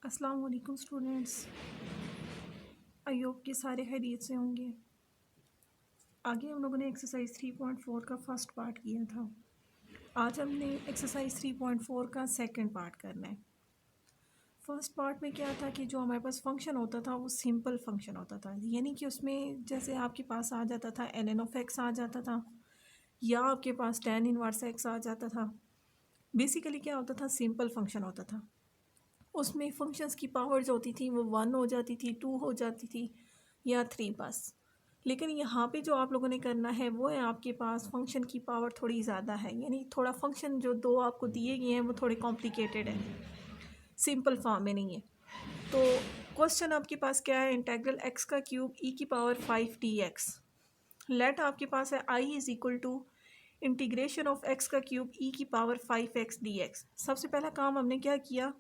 अस्सलाम वालेकुम students. I hope के सारे खैरियत से होंगे। आगे हम लोगों ने एक्सरसाइज 3.4 का फर्स्ट पार्ट किया था। आज हमने एक्सरसाइज 3.4 का सेकंड पार्ट करना है। फर्स्ट पार्ट में क्या था कि जो हमारे पास फंक्शन होता था वो सिंपल फंक्शन होता था, यानी कि उसमें जैसे आपके पास आ जाता था ln ऑफ x आ जाता था या आपके पास tan इनवर्स x आ जाता था। बेसिकली क्या होता था, सिंपल फंक्शन होता था। उसमें फंक्शंस की पावर जो होती थी वो 1 हो जाती थी, 2 हो जाती थी या 3 बस। लेकिन यहाँ पे जो आप लोगों ने करना है वो है आपके पास फंक्शन की पावर थोड़ी ज़्यादा है, यानी थोड़ा फंक्शन जो दो आपको दिए गए हैं वो थोड़े कॉम्प्लिकेटेड है, सिंपल फॉर्म में नहीं है। तो क्वेश्चन आपके पास क्या है, इंटेग्रल x का क्यूब e की पावर 5 dx। लेट आपके पास है i is equal to integration of x का क्यूब e की पावर 5x dx। सबसे पहला काम हमने क्या किया,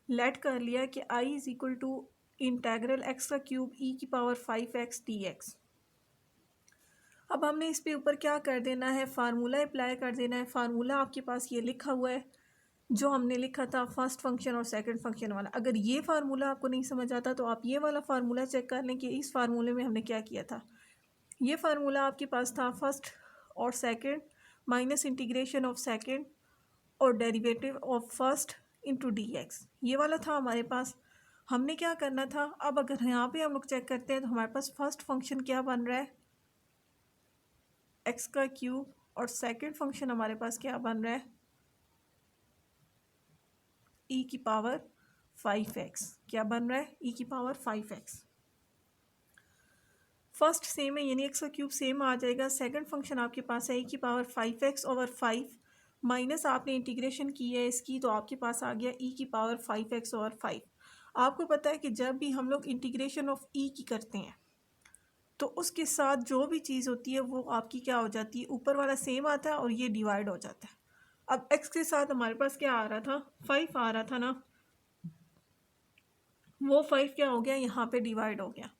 लेट कर लिया कि i is equal to integral x का क्यूब e की पावर 5x dx। अब हमने इस पे ऊपर क्या कर देना है, फार्मूला अप्लाई कर देना है। फार्मूला आपके पास ये लिखा हुआ है जो हमने लिखा था फर्स्ट फंक्शन और सेकंड फंक्शन वाला। अगर ये फार्मूला आपको नहीं समझ आता तो आप ये वाला फार्मूला चेक कर लें कि इस फार्मूले में हमने क्या किया था। ये फार्मूला आपके पास था फर्स्ट और second minus integration of second और derivative of first into D X, ये वाला था हमारे पास। हमने क्या करना था, अब अगर यहाँ पे हम लोग चेक करते हैं तो हमारे पास फर्स्ट फंक्शन क्या बन रहा है, एक्स का क्यूब, और सेकंड फंक्शन हमारे पास क्या बन रहा है, ई की पावर 5x। क्या बन रहा है, ई की पावर 5x। फर्स्ट सेम है यानी एक्स का क्यूब सेम आ जाएगा। सेकंड फंक्शन आपके पास है ई की पावर 5x ओवर 5 माइनस आपने इंटीग्रेशन की है इसकी तो आपके पास आ गया ई की पावर 5x ओवर 5। आपको पता है कि जब भी हम लोग इंटीग्रेशन ऑफ ई की करते हैं तो उसके साथ जो भी चीज़ होती है वो आपकी क्या हो जाती है, ऊपर वाला सेम आता है और ये डिवाइड हो जाता है। अब x के साथ हमारे पास क्या आ रहा था, 5 आ रहा था ना, वो 5 क्या हो गया, यहाँ पे डिवाइड हो गया।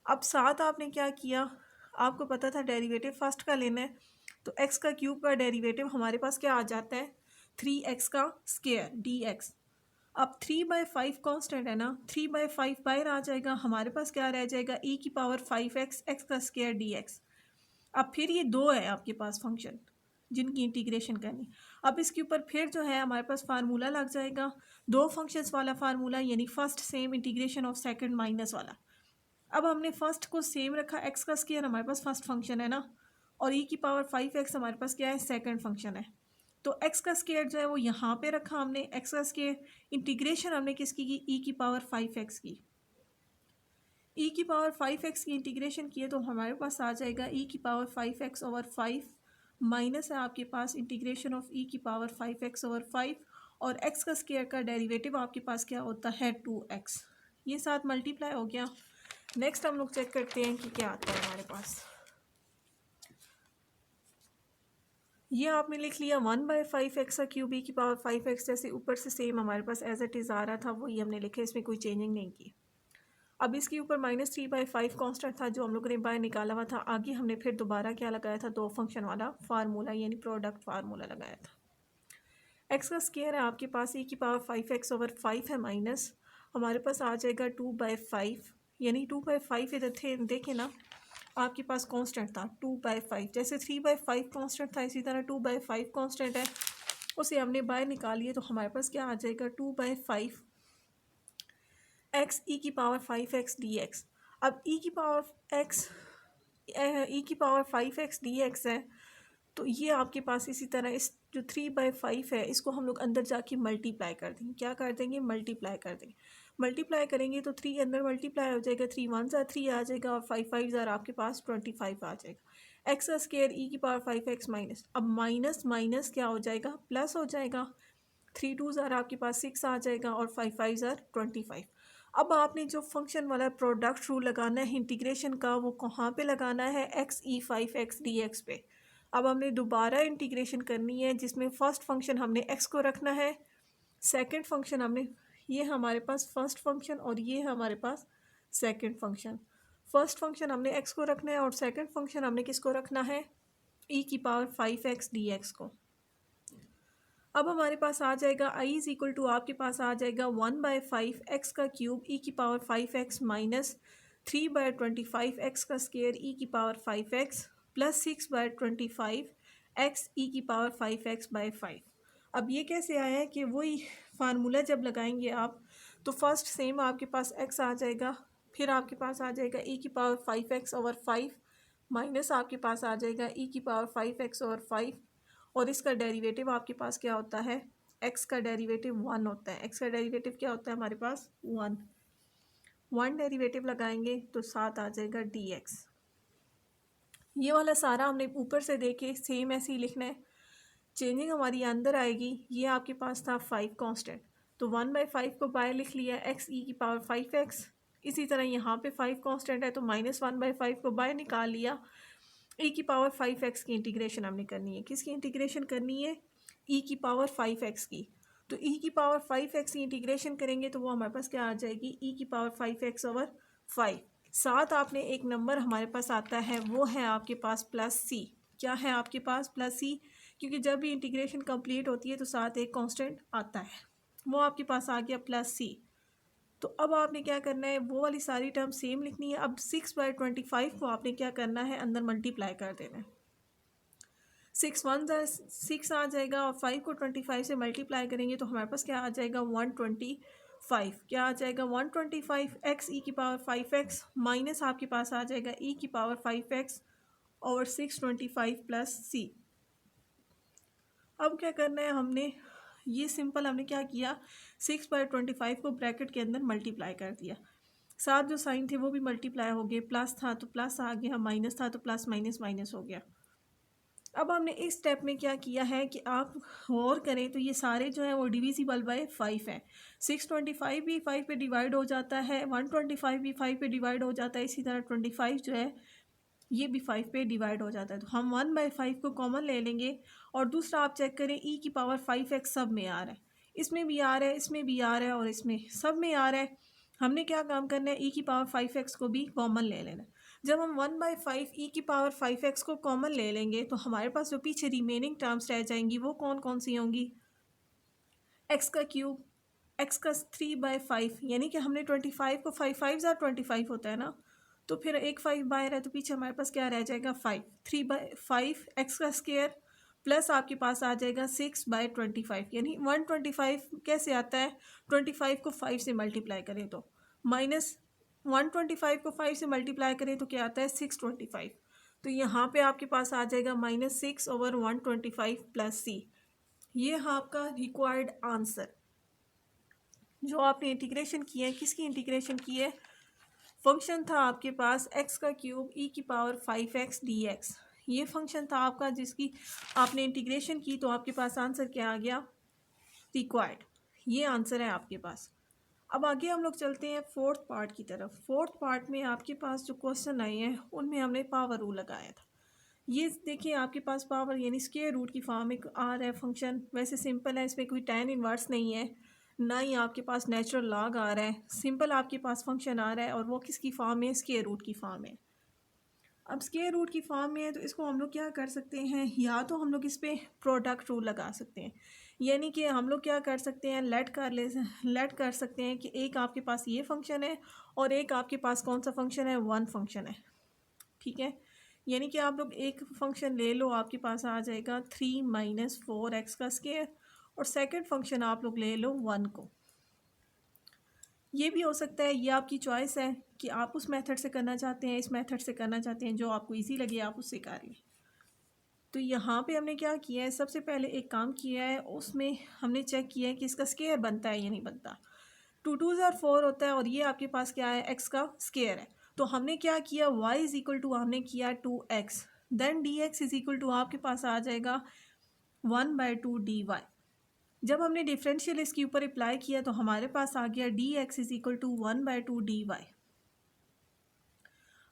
अब साथ आपने क्या किया, आपको पता था डेरिवेटिव फर्स्ट का लेना है तो x का क्यूब का डेरिवेटिव हमारे पास क्या आ जाता है, 3x का स्क्वायर dx। अब 3/5 कांस्टेंट है ना, 3/5 बाहर आ जाएगा, हमारे पास क्या रह जाएगा, e की पावर 5x x का स्क्वायर dx। अब फिर ये दो है आपके पास फंक्शन जिनकी इंटीग्रेशन करनी। अब इसके ऊपर फिर जो है हमारे पास फार्मूला लग जाएगा, दो फंक्शंस वाला फार्मूला, यानी first sem integration of second minus वाला। अब हमने फर्स्ट को सेम रखा, एक्स का स्क्वायर हमारे पास फर्स्ट फंक्शन है ना, और ई की पावर 5x हमारे पास क्या है, सेकंड फंक्शन है। तो एक्स का स्क्वायर जो है वो यहाँ पे रखा हमने, एक्स का स्क्वायर इंटीग्रेशन हमने किसकी की, ई की पावर 5x की। ई की पावर 5x की इंटीग्रेशन किए तो हमारे पास आ जाएगा ई की पावर 5x ओवर 5 माइनस है आपके पास इंटीग्रेशन ऑफ ई की पावर 5x ओवर 5 और x का स्क्वायर का डेरिवेटिव आपके पास क्या होता है, 2x। ये साथ मल्टीप्लाई हो गया। नेक्स्ट हम लोग चेक करते हैं कि क्या आता है हमारे पास। ये आपने लिख लिया 1/5 एक्स का क्यूब ई की पावर 5x, जैसे ऊपर से सेम हमारे पास एज इट इज़ आ रहा था वही हमने लिखा, इसमें कोई चेंजिंग नहीं की। अब इसके ऊपर -3/5 कांस्टेंट था जो हम लोगों ने बाहर निकाला हुआ था। आगे हमने फिर दोबारा क्या लगाया था, दो फंक्शन वाला फार्मूला यानी प्रोडक्ट फार्मूला लगाया था। एक्स का स्क्वायर है आपके पास, ई की पावर 5x ओवर 5 है माइनस हमारे पास आ जाएगा 2/5, यानी 2/5 इधर थे देखें ना, आपके पास कांस्टेंट था 2/5, जैसे 3/5 कांस्टेंट था इसी तरह 2/5 कांस्टेंट है, उसे हमने बाहर निकालिए तो हमारे पास क्या आ जाएगा, 2/5 एक्स ई की पावर 5x dx। अब ई की पावर x ई की पावर 5x dx है तो ये आपके पास इसी तरह इस जो 3/5 है इसको हम लोग अंदर जाके मल्टीप्लाई कर देंगे। क्या कर देंगे, मल्टीप्लाई कर देंगे। मल्टीप्लाई करेंगे तो 3 अंदर मल्टीप्लाई हो जाएगा, 3 1 ज़ा 3 आ जाएगा और 5 5 ज़ा आपके पास 25 आ जाएगा। एक्स का स्क्वायर ई की पावर 5x माइनस, अब माइनस माइनस क्या हो जाएगा, प्लस हो जाएगा। 3 2 ज़ार आपके पास 6 आ जाएगा और 5 5 ज़ार 25। अब आपने जो फंक्शन वाला प्रोडक्ट रूल लगाना है इंटीग्रेशन का वो कहाँ पे लगाना है, एक्स ई 5x dx पे। अब हमने दोबारा इंटीग्रेशन करनी है जिसमें फर्स्ट फंक्शन हमने x को रखना है, सेकंड फंक्शन हमने, ये हमारे पास फर्स्ट फंक्शन और ये हमारे पास सेकंड फंक्शन। फर्स्ट फंक्शन हमने x को रखना है और सेकंड फंक्शन हमने किसको रखना है, e की पावर 5x dx को। अब हमारे पास आ जाएगा आई इज इक्वल टू, आपके पास आ जाएगा 1/5 एक्स का क्यूब ई की पावर 5x माइनस 3/25 एक्स का स्केयर ई की पावर 5x प्लस 6/25 एक्स ई की पावर 5x/5। अब ये कैसे आया है कि वही फार्मूला जब लगाएंगे आप तो फर्स्ट सेम आपके पास x आ जाएगा, फिर आपके पास आ जाएगा e की पावर 5x/5 माइनस आपके पास आ जाएगा e की पावर 5x/5 और इसका डेरिवेटिव आपके पास क्या होता है, x का डेरिवेटिव 1 होता है। x का डेरिवेटिव क्या होता है हमारे पास 1 डेरिवेटिव लगाएंगे तो साथ आ जाएगा dx। ये वाला सारा हमने ऊपर से देखे सेम ऐसे ही लिखना है, चेंजिंग हमारी अंदर आएगी। ये आपके पास था 5 कांस्टेंट, तो 1/5 को बाहर लिख लिया x ई की पावर 5x। इसी तरह यहाँ पे 5 कांस्टेंट है तो -1/5 को बाहर निकाल लिया। e की पावर 5x की इंटीग्रेशन हमने करनी है, किसकी इंटीग्रेशन करनी है, e की पावर 5x की। तो e की पावर 5x की इंटीग्रेशन करेंगे तो वो हमारे पास क्या आ जाएगी, e की पावर 5x/5। साथ आपने एक नंबर हमारे पास आता है वो है आपके पास +c। क्या है आपके पास +c, क्योंकि जब भी इंटीग्रेशन कंप्लीट होती है तो साथ एक कांस्टेंट आता है, वो आपके पास आ गया +c। तो अब आपने क्या करना है, वो वाली सारी टर्म सेम लिखनी है। अब 6/25 को आपने क्या करना है, अंदर मल्टीप्लाई कर देना है। 6 1 6 आ जाएगा और 5 को 25 से मल्टीप्लाई करेंगे तो हमारे पास क्या आ जाएगा 125। क्या आ जाएगा 125 एक्स ई की पावर 5x माइनस आपके पास आ जाएगा ई की पावर 5x और 625 प्लस c। अब क्या करना है, हमने ये सिंपल हमने क्या किया, 6/25 को ब्रैकेट के अंदर मल्टीप्लाई कर दिया। साथ जो साइन थे वो भी मल्टीप्लाई हो गए, प्लस था तो प्लस आ गया, माइनस था तो प्लस माइनस माइनस हो गया। अब हमने इस स्टेप में क्या किया है कि आप और करें तो ये सारे जो है वो डिविजिबल बाय 5 है। 625 भी 5 पे डिवाइड हो जाता है, 125 भी 5 पे डिवाइड हो जाता है, इसी तरह 25 जो है ये भी 5 पे डिवाइड हो जाता है। तो हम 1/5 को कॉमन ले लेंगे और दूसरा आप चेक करें ई की पावर 5x सब में आ रहा है, इसमें भी आ रहा है, इसमें भी आ रहा है और इसमें सब में आ रहा है। हमने क्या काम करना है, ई की पावर 5x को भी कॉमन ले लेना। जब हम 1/5 ई की पावर 5x को कॉमन ले लेंगे तो हमारे पास जो पीछे रिमेनिंग टर्म्स रह जाएंगी वो कौन कौन सी होंगी, एक्स का क्यूब, एक्स का 3/5, यानी कि हमने 25 को 5 5 25 होता है ना, तो फिर एक 5 बाहर है तो पीछे हमारे पास क्या रह जाएगा 5, 3/5 एक्स का स्क्वायर प्लस आपके पास आ जाएगा 6/25, यानी 125 कैसे आता है, 25 को 5 से मल्टीप्लाई करें तो माइनस 125 को 5 से मल्टीप्लाई करें तो क्या आता है 625। तो यहाँ पे आपके पास आ जाएगा -6/125 प्लस c। ये है आपका रिक्वायर्ड आंसर जो आपने इंटीग्रेशन किया है। किसकी इंटीग्रेशन की है, फंक्शन था आपके पास x का क्यूब e की पावर 5x dx। ये फंक्शन था आपका जिसकी आपने इंटीग्रेशन की तो आपके पास आंसर क्या आ गया, रिक्वायर्ड। ये आंसर है आपके पास। अब आगे हम लोग चलते हैं फोर्थ पार्ट की तरफ। फोर्थ पार्ट में आपके पास जो क्वेश्चन आए हैं उनमें हमने पावर रूल लगाया था। ये देखिए आपके पास पावर यानी स्क्वायर रूट की फॉर्म में आ रहा है फंक्शन, वैसे सिंपल है, इसमें कोई tan इनवर्स नहीं है, ना ही आपके पास नेचुरल लॉग आ रहा है, सिंपल आपके पास फंक्शन आ रहा है और वो किसकी फॉर्म में, स्क्वायर रूट की फॉर्म है। अब स्क्वायर रूट की फॉर्म में है तो इसको हम लोग क्या कर सकते हैं, या तो हम लोग इस पर प्रोडक्ट रूल लगा सकते हैं, यानी कि हम लोग क्या कर सकते हैं, लेट कर सकते हैं कि एक आपके पास ये फंक्शन है और एक आपके पास कौन सा फंक्शन है, 1 फंक्शन है, ठीक है। यानी कि आप लोग एक फंक्शन ले लो, आपके पास आ जाएगा 3 - 4x का स्क्वायर और सेकंड फंक्शन आप लोग ले लो 1 को। ये भी हो सकता है, ये आपकी चॉइस है कि आप उस मेथड से करना चाहते हैं, इस मेथड से करना चाहते हैं, जो आपको इजी लगे आप उससे कर लें। तो यहाँ पे हमने क्या किया है, सबसे पहले एक काम किया है, उसमें हमने चेक किया है कि इसका स्क्वायर बनता है या नहीं बनता। 2 2 = 4 होता है और ये आपके पास क्या है, x का स्क्वायर है। तो हमने क्या किया, y = हमने किया 2x, देन dx = आपके पास आ जाएगा 1/2 dy। जब हमने डिफरेंशियल इसके ऊपर अप्लाई किया तो हमारे पास आ गया dx = 1/2 dy।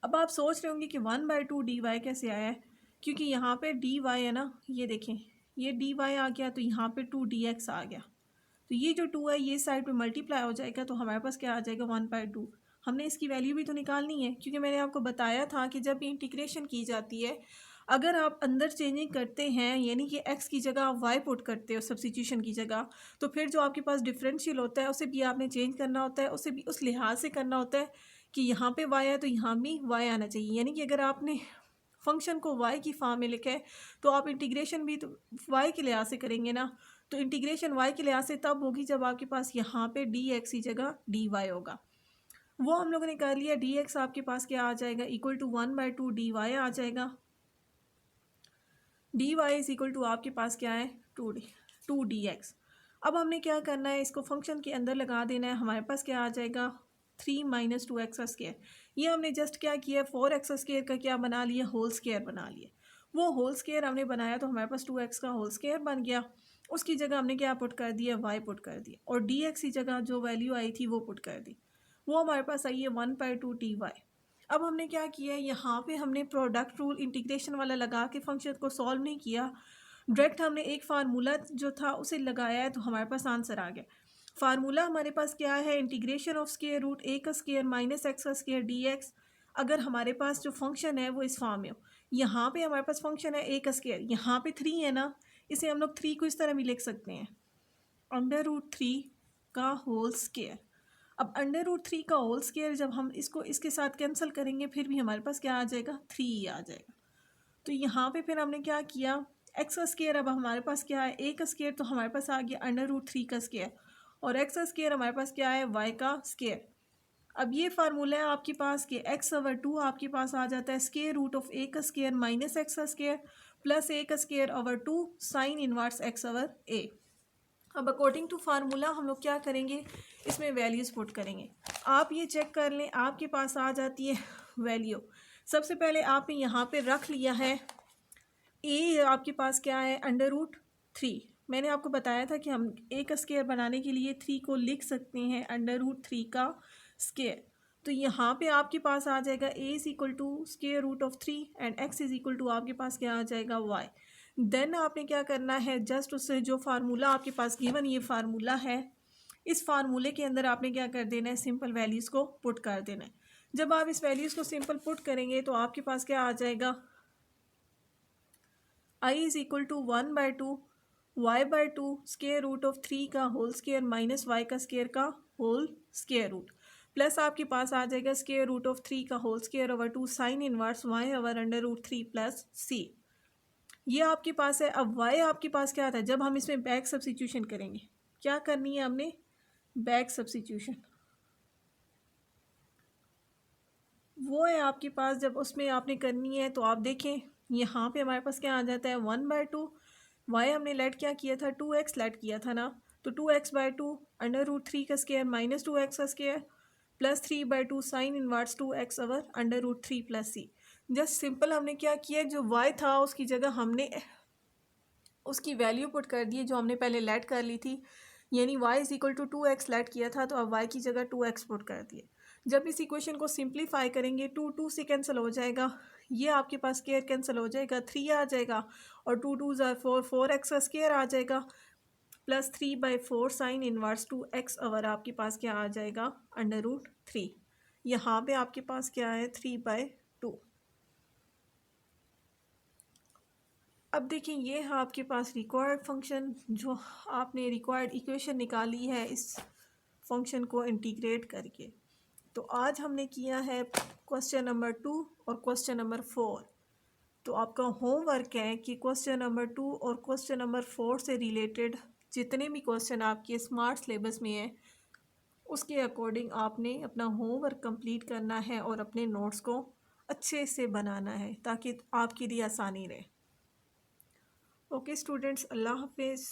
अब आप सोच रहे होंगे कि 1/2 dy कैसे आया है, क्योंकि यहाँ पे dy है ना, ये देखें ये dy आ गया तो यहाँ पे 2 dx आ गया, तो ये जो 2 है ये साइड पे मल्टीप्लाई हो जाएगा तो हमारे पास क्या आ जाएगा 1/2। हमने इसकी वैल्यू भी तो निकालनी है, क्योंकि मैंने आपको बताया था कि जब इंटीग्रेशन की जाती है अगर आप अंदर चेंजिंग करते हैं यानी कि x की जगह आप y पुट करते हो सब्स्टिट्यूशन की जगह, तो फिर जो आपके पास डिफरेंशियल होता है उसे भी आपने चेंज करना होता है, उसे भी उस लिहाज से करना होता है कि यहाँ पे y है तो यहाँ भी y आना चाहिए। यानी कि अगर आपने फंक्शन को y की फॉर्म में लिखा है तो आप इंटीग्रेशन भी तो y के लिहाज से करेंगे ना, तो इंटीग्रेशन y के लिहाज से तब होगी जब आपके पास यहाँ पे dx की जगह dy होगा। वो हम लोगों ने कर लिया। dx आपके पास क्या आ जाएगा, इक्वल टू 1/2 dy आ जाएगा। dy इज इक्वल टू आपके पास क्या है, 2dx। अब हमने क्या करना है, इसको फंक्शन के अंदर लगा देना है। हमारे पास क्या आ जाएगा, 3 - 2x²। ये हमने जस्ट क्या किया, 4x² का क्या बना लिया, होल स्क्वायर बना लिया। वो होल स्क्वायर हमने बनाया तो हमारे पास 2x का होल स्क्वायर बन गया। उसकी जगह हमने क्या पुट कर दिया, y पुट कर दिया, और dx की जगह जो वैल्यू आई थी वो पुट कर दी। वो हमारे पास आई है 1/2 dy। अब हमने क्या किया है, यहाँ पे हमने प्रोडक्ट रूल इंटीग्रेशन वाला लगा के फंक्शन को सॉल्व नहीं किया, डायरेक्ट हमने एक फार्मूला जो था उसे लगाया है तो हमारे पास आंसर आ गया। फार्मूला हमारे पास क्या है, integration of square root a² - x² dx। अगर हमारे पास जो फंक्शन है वो इस फॉर्म में हो, यहाँ पे हमारे पास फंक्शन है a², यहाँ पे 3 है ना, इसे हम लोग 3 को इस तरह भी लिख सकते हैं, √3 का होल स्क्वायर। अब √3 का होल स्क्वायर जब हम इसको इसके साथ कैंसिल करेंगे फिर भी हमारे पास क्या आ जाएगा, 3 आ जाएगा। तो यहाँ पे फिर हमने क्या किया, x², अब हमारे पास क्या है, a², तो हमारे पास आ गया √3 का स्क्वायर, और x² हमारे पास क्या है, y का स्क्वायर। अब ये फार्मूला है आपके पास कि x/2 आपके पास आ जाता है square root of a² - x² plus a²/2 sine inverse x/a। अब अकॉर्डिंग टू फार्मूला हम लोग क्या करेंगे, इसमें वैल्यूज़ पुट करेंगे। आप ये चेक कर लें, आपके पास आ जाती है वैल्यू। सबसे पहले आपने यहाँ पे रख लिया है a, आपके पास क्या है, √3। मैंने आपको बताया था कि हम a² बनाने के लिए 3 को लिख सकते हैं √3 का स्क्वायर। तो यहाँ पे आपके पास आ जाएगा a is equal to square root of 3 and x is equal to आपके पास क्या आ जाएगा, y। देन आपने क्या करना है, जस्ट उससे जो फार्मूला आपके पास गिवन ये फार्मूला है, इस फार्मूले के अंदर आपने क्या कर देना है, सिंपल वैल्यूज़ को पुट कर देना है। जब आप इस वैल्यूज़ को सिंपल पुट करेंगे तो आपके पास क्या आ जाएगा, i is equal to 1/2 y/2 square root of 3 का होल स्क्वायर माइनस y का स्क्वायर का होल स्क्वायर रूट, प्लस आपके पास आ जाएगा स्क्वायर रूट ऑफ 3 का whole square over 2 sine inverse y/√3 plus c। ये आपके पास है। अब y आपके पास क्या आता है, जब हम इसमें बैक सब्स्टिट्यूशन करेंगे, क्या करनी है हमने, बैक सब्स्टिट्यूशन वो है आपके पास। जब उसमें आपने करनी है तो आप देखें यहाँ पे हमारे पास क्या आ जाता है, 1/2 y हमने लेट क्या किया था, 2x लेट किया था ना, तो 2x/2 √3 का स्क्वायर माइनस 2x का square plus 3/2 sine inverse 2x/√3 plus c। Just simple हमने क्या किया, जो y था उसकी जगह हमने उसकी वैल्यू पुट कर दी जो हमने पहले लेट कर ली थी, यानी y is equal to 2x let किया था तो अब y की जगह 2x पुट कर दिए। जब इस इक्वेशन को सिंप्लीफाई करेंगे 2 से कैंसिल हो जाएगा, ये आपके पास स्क्वायर कैंसिल हो जाएगा, 3 आ जाएगा, और 2 2 4 4x का स्क्वायर आ जाएगा, plus 3/4 sine inverse 2x over आपके पास क्या आ जाएगा, √3। यहाँ पे आपके पास क्या है, 3/2। अब देखिए ये है आपके पास रिक्वायर्ड फंक्शन, जो आपने रिक्वायर्ड इक्वेशन निकाली है इस फंक्शन को इंटीग्रेट करके। तो आज हमने किया है क्वेश्चन नंबर 2 और क्वेश्चन नंबर 4। तो आपका होमवर्क है कि क्वेश्चन नंबर 2 और क्वेश्चन नंबर 4 से रिलेटेड जितने भी क्वेश्चन आपके स्मार्ट सिलेबस में हैं उसके अकॉर्डिंग आपने अपना होमवर्क कंप्लीट करना है और अपने नोट्स को अच्छे से बनाना है ताकि आपके लिए आसानी रहे। ओके स्टूडेंट्स, अल्लाह हाफिज़।